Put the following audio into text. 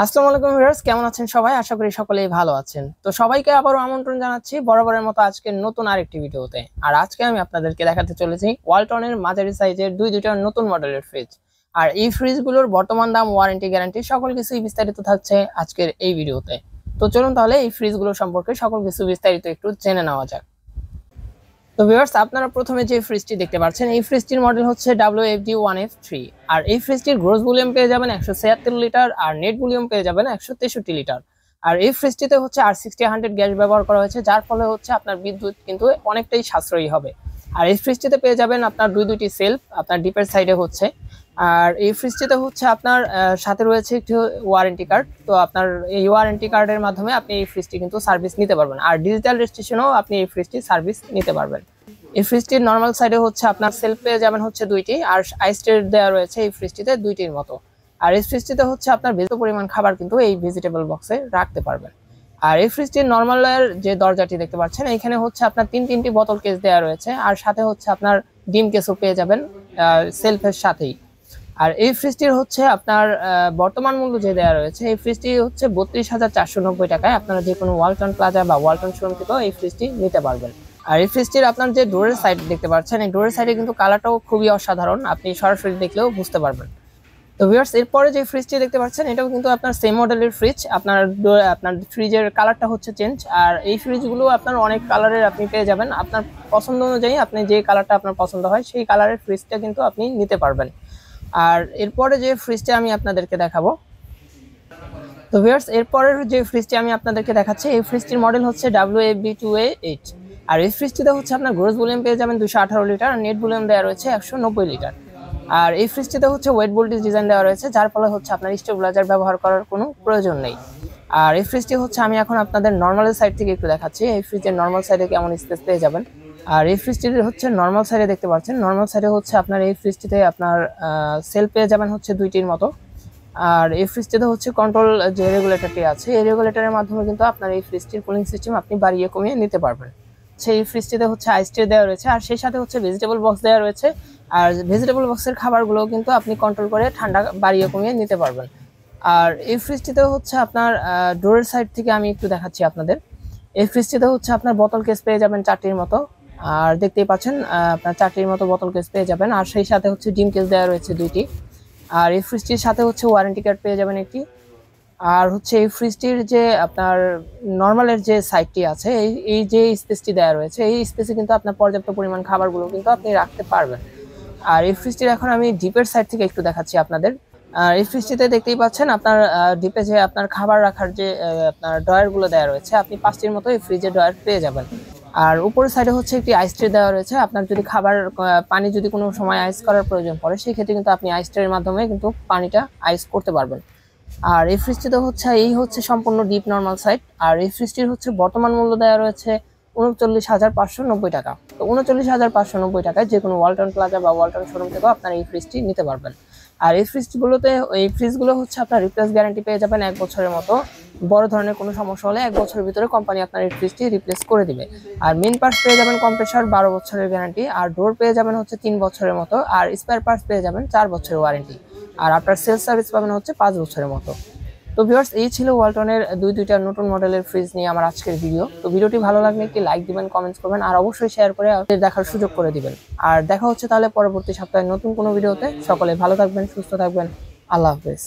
আসসালামু আলাইকুম ভিউয়ার্স, কেমন আছেন সবাই? আশা করি সকলেই ভালো আছেন। তো সবাইকে আবারও আমন্ত্রণ জানাচ্ছি বরাবরের মতো আজকে নতুন আরেকটি ভিডিওতে। আর আজকে আমি আপনাদেরকে দেখাতে চলেছি ওয়ালটনের মাঝারি সাইজের দুইটা নতুন মডেলের ফ্রিজ। আর এই ফ্রিজগুলোর বর্তমান দাম, ওয়ারেন্টি, গ্যারান্টি সকল কিছুই বিস্তারিত থাকছে আজকের এই ভিডিওতে। তো চলুন তাহলে এই ফ্রিজগুলো সম্পর্কে সকল কিছু বিস্তারিত একটু জেনে নেওয়া যাক। তো ভিউয়ার্স, আপনারা প্রথমে যে ফ্রিজটি দেখতে পাচ্ছেন এই ফ্রিজটির মডেল হচ্ছে WFD1F3। আর এই ফ্রিজটির গ্রোস ভলিউম পেয়ে যাবেন 176 লিটার আর নেট ভলিউম পেয়ে যাবেন 163 লিটার। আর এই ফ্রিজটিতে হচ্ছে R60 গ্যাস ব্যবহার করা হয়েছে, যার ফলে হচ্ছে আপনার বিদ্যুৎ কিন্তু অনেকটাই সাশ্রয়ী হবে। আর এই ফ্রিজটিতে পেয়ে যাবেন আপনার দুইটি সেলফ, আপনার ডিপের সাইডে হচ্ছে। আর এই ফ্রিজটিতে হচ্ছে আপনার সাথে রয়েছে একটি ওয়ারেন্টি কার্ড। তো আপনার এই ওয়ারেন্টি কার্ডের মাধ্যমে আপনি এই ফ্রিজটি কিন্তু সার্ভিস নিতে পারবেন। আর ডিজিটাল রেজিস্ট্রেশনও আপনি এই ফ্রিজটি সার্ভিস নিতে পারবেন। এই ফ্রিজটির নর্মাল সাইডে হচ্ছে আপনার সেলফ পেয়ে যাবেন হচ্ছে দুইটি, আর আইস ট্রে দেওয়া রয়েছে এই ফ্রিজটিতে দুইটির মতো। আর এই ফ্রিজটিতে হচ্ছে আপনার বেশি পরিমাণ খাবার কিন্তু এই ভেজিটেবল বক্সে রাখতে পারবেন। আর এই ফ্রিজটির নর্মালের যে দরজাটি দেখতে পাচ্ছেন এখানে হচ্ছে আপনার তিনটি বোতল কেস দেওয়া রয়েছে, আর সাথে হচ্ছে আপনার ডিম কেসও পেয়ে যাবেন সেলফের সাথেই। আর এই ফ্রিজটির হচ্ছে আপনার বর্তমান মূল্য যে দেওয়া রয়েছে এই ফ্রিজটি হচ্ছে 32,490 টাকায় আপনারা যে কোনো ওয়ালটন প্লাজা বা ওয়ালটন শোরুম থেকেও এই ফ্রিজটি নিতে পারবেন। আর এই ফ্রিজটির আপনার যে ডোরের সাইড দেখতে পাচ্ছেন এই ডোরের সাইডে কিন্তু কালারটাও খুবই অসাধারণ, আপনি সরাসরি দেখলেও বুঝতে পারবেন। তো ভিউয়ার্স, এরপরে যে ফ্রিজটি দেখতে পাচ্ছেন এটাও কিন্তু আপনার সেম মডেলের ফ্রিজ। আপনার ফ্রিজের কালারটা হচ্ছে চেঞ্জ। আর এই ফ্রিজগুলো আপনার অনেক কালারের আপনি পেয়ে যাবেন, আপনার পছন্দ অনুযায়ী আপনি যে কালারটা আপনার পছন্দ হয় সেই কালারের ফ্রিজটা কিন্তু আপনি নিতে পারবেন। আর এরপরে যে ফ্রিজটা আমি আপনাদেরকে দেখাবো, তো ভিউয়ার্স এরপরের যে ফ্রিজটি আমি আপনাদেরকে দেখাচ্ছি এই ফ্রিজটির মডেল হচ্ছে WFB2A8। আর এই ফ্রিজটিতে হচ্ছে আপনার গ্রোস ভলিউম পেয়ে যাবেন 218 লিটার আর নেট ভলিউম দেওয়া রয়েছে 190 লিটার। আর এই ফ্রিজটিতে হচ্ছে ওয়েট ভোল্টেজ ডিজাইন দেওয়া রয়েছে, যার ফলে হচ্ছে আপনার স্টেবিলাইজার ব্যবহার করার কোনো প্রয়োজন নেই। আর এই ফ্রিজটি হচ্ছে আমি এখন আপনাদের নর্মাল সাইড থেকে একটু দেখাচ্ছি এই ফ্রিজের নর্মাল সাইডে কেমন স্পেস পেয়ে যাবেন। আর এই ফ্রিজটির হচ্ছে নর্মাল সাইডে দেখতে পাচ্ছেন, নর্মাল সাইডে হচ্ছে আপনার এই ফ্রিজটিতে আপনার সেল পেয়ে যাবেন হচ্ছে দুইটির মতো। আর এই ফ্রিজটিতে হচ্ছে কন্ট্রোল যে রেগুলেটরটি আছে এই রেগুলেটরের মাধ্যমে কিন্তু আপনার এই ফ্রিজটির কুলিং সিস্টেম আপনি বাড়িয়ে কমিয়ে নিতে পারবেন। সেই ফ্রিজটিতে হচ্ছে আইস ট্রে দেওয়া রয়েছে, আর সেই সাথে হচ্ছে ভেজিটেবল বক্স দেওয়া রয়েছে। আর ভেজিটেবল বক্সের খাবারগুলো কিন্তু আপনি কন্ট্রোল করে ঠান্ডা বাড়িয়ে কমিয়ে নিতে পারবেন। আর এই ফ্রিজটিতে হচ্ছে আপনার ডোরের সাইড থেকে আমি একটু দেখাচ্ছি আপনাদের। এই ফ্রিজটিতে হচ্ছে আপনার বোতল কেস পেয়ে যাবেন 4টির মতো, আর দেখতেই পাচ্ছেন আপনার 4টির মতো বোতল কেস পেয়ে যাবেন। আর সেই সাথে হচ্ছে ডিম কেস দেওয়া রয়েছে 2টি। আর এই ফ্রিজটির সাথে হচ্ছে ওয়ারেন্টি কার্ড পেয়ে যাবেন একটি। আর হচ্ছে এই ফ্রিজটির যে আপনার নর্মালের যে সাইডটি আছে এই যে স্পেসটি দেওয়া রয়েছে এই স্পেসে কিন্তু আপনার পর্যাপ্ত পরিমাণ খাবারগুলো কিন্তু আপনি রাখতে পারবেন। আর এই ফ্রিজটির এখন আমি ডিপের সাইড থেকে একটু দেখাচ্ছি আপনাদের। আর এই ফ্রিজটিতে দেখতেই পাচ্ছেন আপনার ডিপে যে আপনার খাবার রাখার যে আপনার ড্রয়ারগুলো দেওয়া রয়েছে আপনি 5টির মতো এই ফ্রিজের ড্রয়ার পেয়ে যাবেন। আর উপরের সাইডে হচ্ছে একটি আইস ট্রে দেওয়া রয়েছে, আপনার যদি খাবার পানি যদি কোনো সময় আইস করার প্রয়োজন পড়ে সেই ক্ষেত্রে কিন্তু আপনি আইস ট্রের মাধ্যমে কিন্তু পানিটা আইস করতে পারবেন। আর এই ফ্রিজটিতে হচ্ছে এই হচ্ছে সম্পূর্ণ ডিপ নর্মাল সাইড। আর এই ফ্রিজটির হচ্ছে বর্তমান মূল্য দেওয়া রয়েছে 39,590 টাকা। তো 39,590 টাকায় যে কোনো ওয়ালটন প্লাজা বা ওয়ালটন শোরুম থেকেও আপনার এই ফ্রিজটি নিতে পারবেন। আর এই ফ্রিজগুলো হচ্ছে আপনার রিপ্লেস গ্যারান্টি পেয়ে যাবেন 1 বছরের মতো। বড় ধরনের কোনো সমস্যা হলে 1 বছরের ভিতরে কোম্পানি আপনার এই ফ্রিজটি রিপ্লেস করে দিবে। আর মেইন পার্টস পেয়ে যাবেন কম্প্রেসার 12 বছরের গ্যারান্টি, আর ডোর পেয়ে যাবেন হচ্ছে 3 বছরের মতো, আর স্পেয়ার পার্টস পেয়ে যাবেন 4 বছরের ওয়ারেন্টি। আর আপনার সেলস সার্ভিস পাবেন হচ্ছে 5 বছরের মতো। তো ভিউয়ার্স, এই ছিল ওয়ালটনের দুইটা নতুন মডেলের ফ্রিজ নিয়ে আমার আজকের ভিডিও। তো ভিডিওটি ভালো লাগলে একটি লাইক দিবেন, কমেন্টস করবেন, আর অবশ্যই শেয়ার করে দেখার সুযোগ করে দিবেন। আর দেখা হচ্ছে তাহলে পরবর্তী সপ্তাহে নতুন কোনো ভিডিওতে। সকলে ভালো থাকবেন, সুস্থ থাকবেন, আল্লাহ হাফেজ।